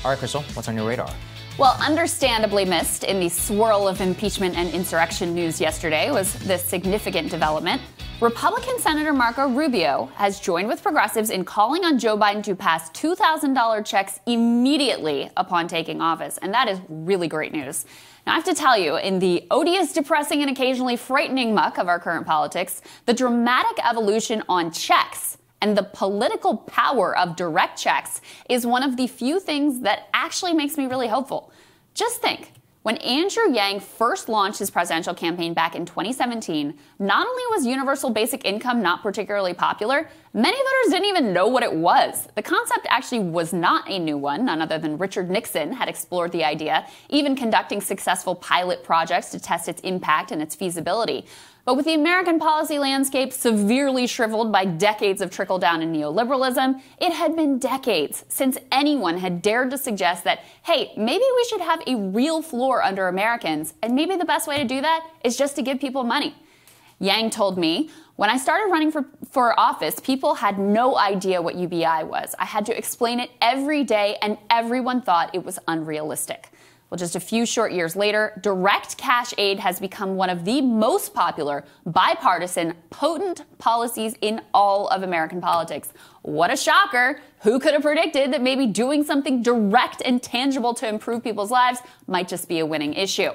All right, Krystal, what's on your radar? Well, understandably missed in the swirl of impeachment and insurrection news yesterday was this significant development. Republican Senator Marco Rubio has joined with progressives in calling on Joe Biden to pass $2,000 checks immediately upon taking office. And that is really great news. Now, I have to tell you, in the odious, depressing, and occasionally frightening muck of our current politics, the dramatic evolution on checks and the political power of direct checks is one of the few things that actually makes me really hopeful. Just think, when Andrew Yang first launched his presidential campaign back in 2017, not only was universal basic income not particularly popular, many voters didn't even know what it was. The concept actually was not a new one. None other than Richard Nixon had explored the idea, even conducting successful pilot projects to test its impact and its feasibility. But with the American policy landscape severely shriveled by decades of trickle-down and neoliberalism, it had been decades since anyone had dared to suggest that, hey, maybe we should have a real floor under Americans, and maybe the best way to do that is just to give people money. Yang told me, when I started running for office, people had no idea what UBI was. I had to explain it every day, and everyone thought it was unrealistic. Well, just a few short years later, direct cash aid has become one of the most popular, bipartisan, potent policies in all of American politics. What a shocker! Who could have predicted that maybe doing something direct and tangible to improve people's lives might just be a winning issue?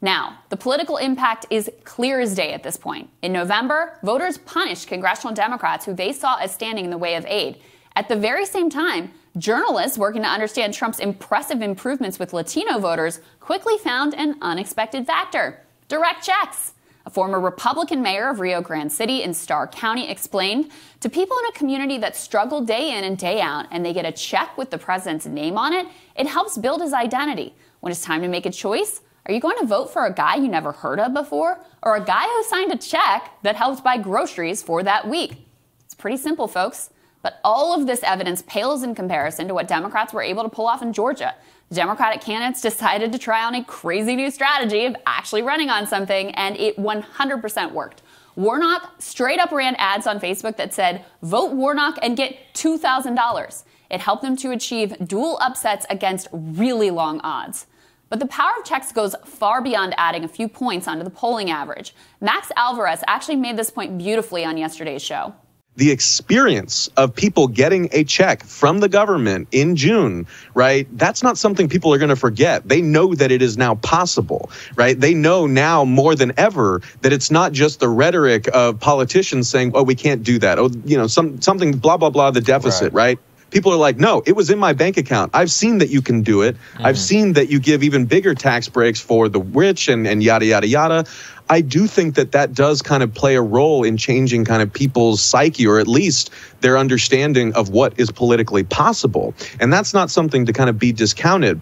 Now, the political impact is clear as day at this point. In November, voters punished congressional Democrats who they saw as standing in the way of aid. At the very same time, journalists working to understand Trump's impressive improvements with Latino voters quickly found an unexpected factor: direct checks. A former Republican mayor of Rio Grande City in Starr County explained, to people in a community that struggle day in and day out and they get a check with the president's name on it, it helps build his identity. When it's time to make a choice, are you going to vote for a guy you never heard of before, or a guy who signed a check that helps buy groceries for that week? It's pretty simple, folks. But all of this evidence pales in comparison to what Democrats were able to pull off in Georgia. The Democratic candidates decided to try on a crazy new strategy of actually running on something, and it 100% worked. Warnock straight up ran ads on Facebook that said, "Vote Warnock and get $2,000. It helped them to achieve dual upsets against really long odds. But the power of checks goes far beyond adding a few points onto the polling average. Max Alvarez actually made this point beautifully on yesterday's show. The experience of people getting a check from the government in June, right? That's not something people are going to forget. They know that it is now possible, right? They know now more than ever that it's not just the rhetoric of politicians saying, oh, we can't do that. Oh, you know, something blah, blah, blah, the deficit, right? People are like, no, it was in my bank account. I've seen that you can do it. I've seen that you give even bigger tax breaks for the rich and yada, yada, yada. I do think that that does kind of play a role in changing kind of people's psyche, or at least their understanding of what is politically possible. And that's not something to kind of be discounted.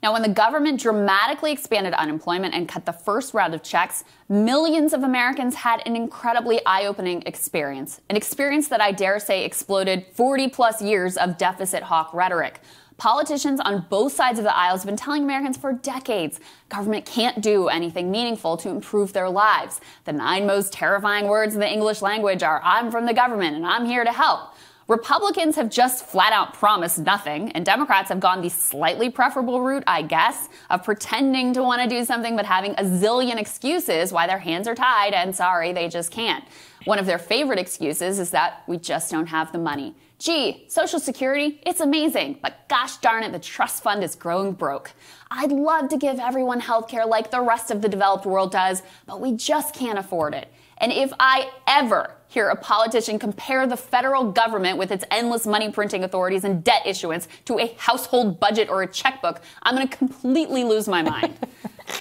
Now, when the government dramatically expanded unemployment and cut the first round of checks, millions of Americans had an incredibly eye-opening experience. An experience that I dare say exploded 40-plus years of deficit hawk rhetoric. Politicians on both sides of the aisles have been telling Americans for decades government can't do anything meaningful to improve their lives. The 9 most terrifying words in the English language are, I'm from the government and I'm here to help. Republicans have just flat out promised nothing, and Democrats have gone the slightly preferable route, I guess, of pretending to want to do something but having a zillion excuses why their hands are tied and sorry, they just can't. One of their favorite excuses is that we just don't have the money. Gee, Social Security, it's amazing, but gosh darn it, the trust fund is growing broke. I'd love to give everyone health care like the rest of the developed world does, but we just can't afford it. And if I ever hear a politician compare the federal government with its endless money printing authorities and debt issuance to a household budget or a checkbook, I'm going to completely lose my mind.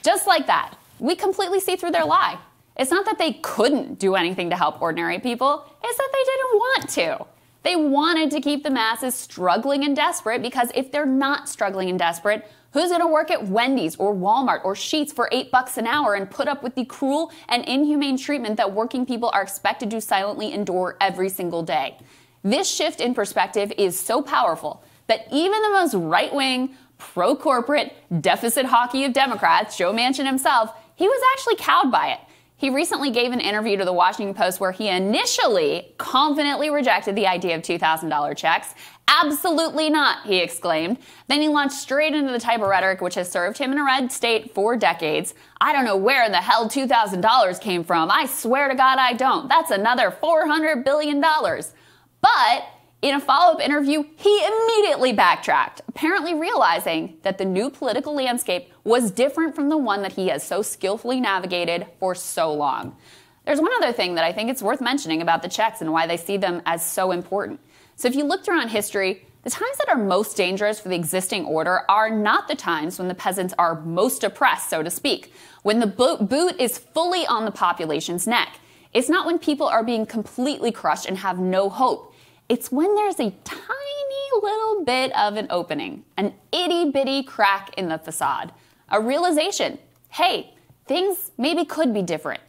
Just like that, we completely see through their lie. It's not that they couldn't do anything to help ordinary people, it's that they didn't want to. They wanted to keep the masses struggling and desperate, because if they're not struggling and desperate, who's going to work at Wendy's or Walmart or Sheetz for $8 an hour and put up with the cruel and inhumane treatment that working people are expected to silently endure every single day? This shift in perspective is so powerful that even the most right-wing, pro-corporate, deficit hockey of Democrats, Joe Manchin himself, he was actually cowed by it. He recently gave an interview to the Washington Post where he initially confidently rejected the idea of $2,000 checks. Absolutely not, he exclaimed. Then he launched straight into the type of rhetoric which has served him in a red state for decades. I don't know where in the hell $2,000 came from. I swear to God I don't. That's another $400 billion. But in a follow-up interview, he immediately backtracked, apparently realizing that the new political landscape was different from the one that he has so skillfully navigated for so long. There's one other thing that I think it's worth mentioning about the checks and why they see them as so important. So if you look throughout history, the times that are most dangerous for the existing order are not the times when the peasants are most oppressed, so to speak, when the boot is fully on the population's neck. It's not when people are being completely crushed and have no hope. It's when there's a tiny little bit of an opening, an itty-bitty crack in the facade, a realization, hey, things maybe could be different.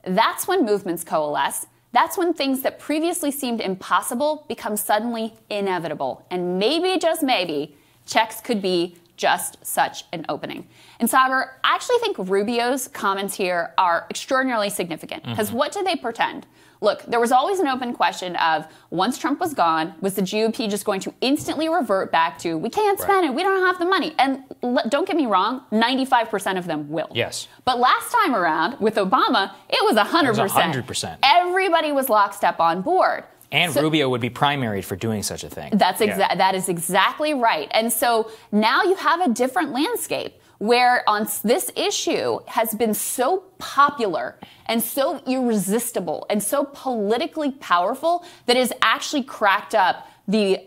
That's when movements coalesce. That's when things that previously seemed impossible become suddenly inevitable. And maybe, just maybe, checks could be just such an opening. And Sagar, I actually think Rubio's comments here are extraordinarily significant. Because what do they portend? Look, there was always an open question of, once Trump was gone, was the GOP just going to instantly revert back to, we can't spend it, we don't have the money? And don't get me wrong, 95% of them will. Yes. But last time around, with Obama, it was 100%. It was 100%. Everybody was lockstep on board. And so, Rubio would be primaried for doing such a thing. That is exactly right. And so now you have a different landscape where on this issue has been so popular and so irresistible and so politically powerful that it has actually cracked up the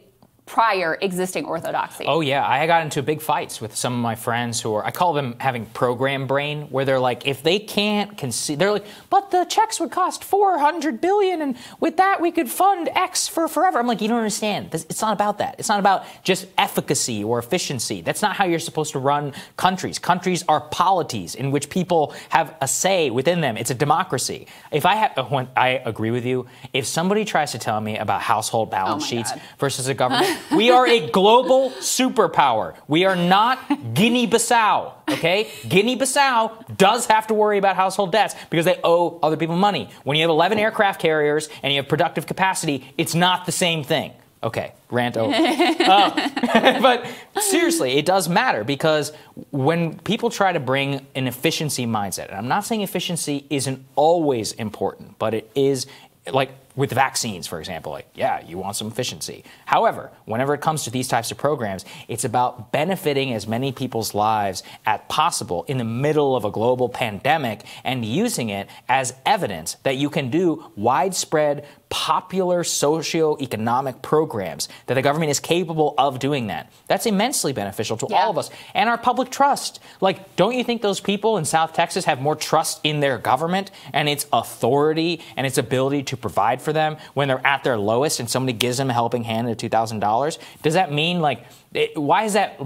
prior existing orthodoxy. Oh, yeah. I got into big fights with some of my friends who are, I call them having program brain, where they're like, if they can't concede, they're like, but the checks would cost $400 billion, and with that we could fund X for forever. I'm like, you don't understand. It's not about that. It's not about just efficacy or efficiency. That's not how you're supposed to run countries. Countries are polities in which people have a say within them. It's a democracy. If I agree with you. If somebody tries to tell me about household balance sheets versus a government, we are a global superpower. We are not Guinea-Bissau, okay? Guinea-Bissau does have to worry about household debts because they owe other people money. When you have 11 aircraft carriers and you have productive capacity, it's not the same thing. Okay, rant over. But seriously, it does matter because when people try to bring an efficiency mindset, and I'm not saying efficiency isn't always important, but it is, like with vaccines, for example, like, yeah, you want some efficiency. However, whenever it comes to these types of programs, it's about benefiting as many people's lives as possible in the middle of a global pandemic and using it as evidence that you can do widespread, popular socio-economic programs, that the government is capable of doing that. That's immensely beneficial to all of us and our public trust. Like, don't you think those people in South Texas have more trust in their government and its authority and its ability to provide for them when they're at their lowest and somebody gives them a helping hand of $2,000? Does that mean, like, why is that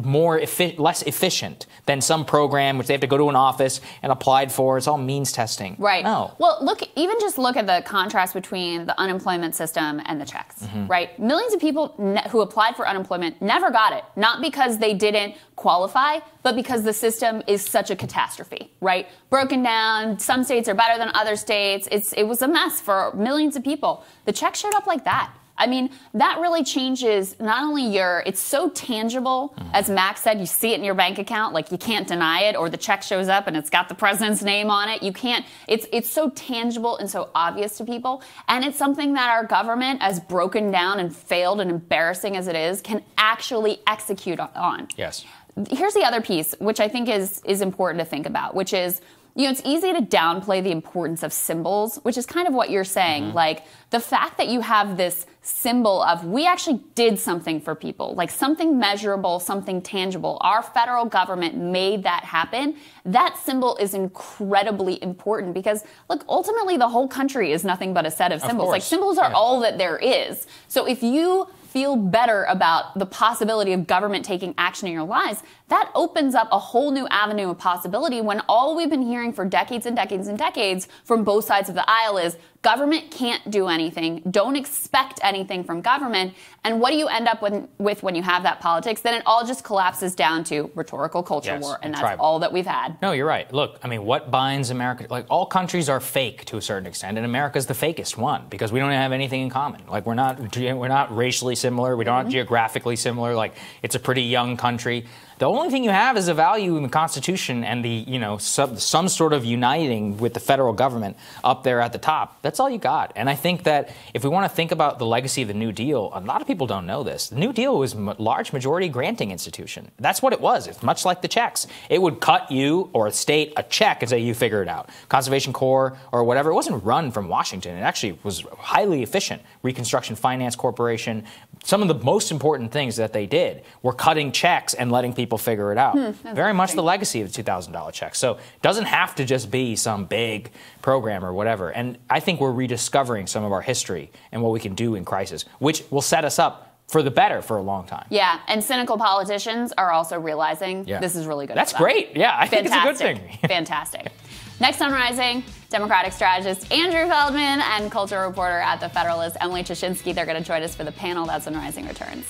less efficient than some program which they have to go to an office and apply for? It's all means testing. Right. No. Well, just look at the contrast between the unemployment system and the checks, right? Millions of people who applied for unemployment never got it, not because they didn't qualify, but because the system is such a catastrophe, right? Broken down. Some states are better than other states. It was a mess for millions of people. The check showed up like that. I mean, that really changes not only it's so tangible, as Max said, you see it in your bank account, like you can't deny it, or the check shows up and it's got the president's name on it. You can't, it's so tangible and so obvious to people. And it's something that our government, as broken down and failed and embarrassing as it is, can actually execute on. Yes. Here's the other piece, which I think is important to think about, which is, it's easy to downplay the importance of symbols, which is kind of what you're saying. Like, the fact that you have this symbol of, we actually did something for people, like something measurable, something tangible. Our federal government made that happen. That symbol is incredibly important because, look, ultimately the whole country is nothing but a set of symbols. Like, symbols are all that there is. So if you feel better about the possibility of government taking action in your lives, that opens up a whole new avenue of possibility when all we've been hearing for decades and decades and decades from both sides of the aisle is government can't do anything. Don't expect anything from government. And what do you end up with when you have that politics? Then it all just collapses down to rhetorical culture war. And that's all that we've had. No, you're right. Look, I mean, what binds America? Like, all countries are fake to a certain extent, and America's the fakest one because we don't have anything in common. Like, we're not racially similar. We're not geographically similar. Like, it's a pretty young country. The only thing you have is a value in the Constitution and the, some sort of uniting with the federal government up there at the top. That's all you got. And I think that if we want to think about the legacy of the New Deal, a lot of people don't know this. The New Deal was a large majority granting institution. That's what it was. It's much like the checks. It would cut you or a state a check and say, you figure it out. Conservation Corps or whatever. It wasn't run from Washington. It actually was highly efficient. Reconstruction Finance Corporation. Some of the most important things that they did were cutting checks and letting people figure it out. Very much the legacy of the $2,000 check. So it doesn't have to just be some big program or whatever. And I think we're rediscovering some of our history and what we can do in crisis, which will set us up for the better for a long time. Yeah, and cynical politicians are also realizing this is really good. That's great. Yeah, I think it's a good thing. Fantastic. Next on Rising, Democratic strategist Andrew Feldman and culture reporter at The Federalist, Emily Chashinsky. They're going to join us for the panel. That's when Rising returns.